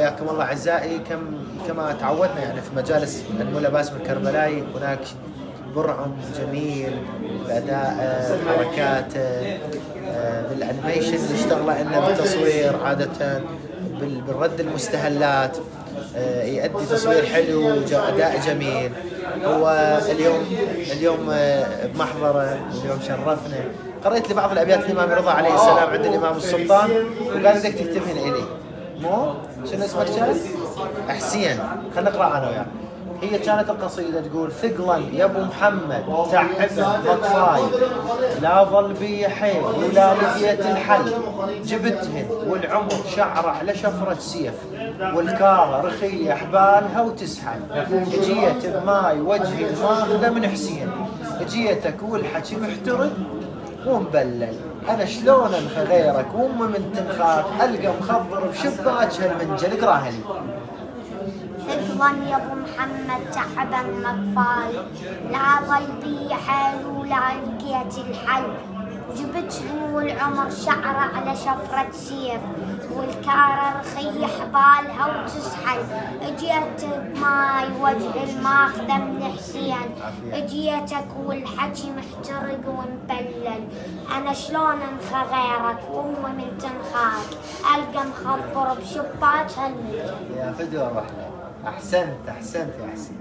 حياكم الله أعزائي. كما تعودنا يعني في مجالس الملا باسم الكربلائي هناك برعم جميل بأداء حركات بالانيميشن نشتغل عندنا بالتصوير عادة بالرد المستهلات، يؤدي تصوير حلو وأداء جميل. هو اليوم بمحضره اليوم شرفنا. قرأت لبعض الأبيات الإمام رضا عليه السلام عند الإمام السلطان وقال بدك تكتبهن إلي. مو شنو اسمك كان؟ حسين. خلينا نقرأ أنا وياك. هي كانت القصيدة تقول: ثقلا يا ابو محمد تعبا مطفاي، لا ظل بي حيل ولا لقيت الحل، جبتهن والعمر شعره على شفرة سيف، والكارة رخية حبالها وتسحل، جيت بماي وجهي الماخذة من حسين، جيتك والحكي محترق ومبلل، انا شلون انخى غيرك وام من تنخاك، القى مخضر بشباكها المنجل. اقراها لي. ثقلا يا ابو محمد تعبا مطفاي، لا ظل بي حال ولا لقيت الحل، جبتهن والعمر شعره على شفرة سيف، والكارة رخي حبالها وتسحل، اجيت بماي وجه الماخذة من حسين، اجيتك والحكي محترق ومبلل، انا شلون انخى غيرك وام من تنخاك، القى مخضر بشباكها المنجل. يا فدوى الرحمة، احسنت يا حسين.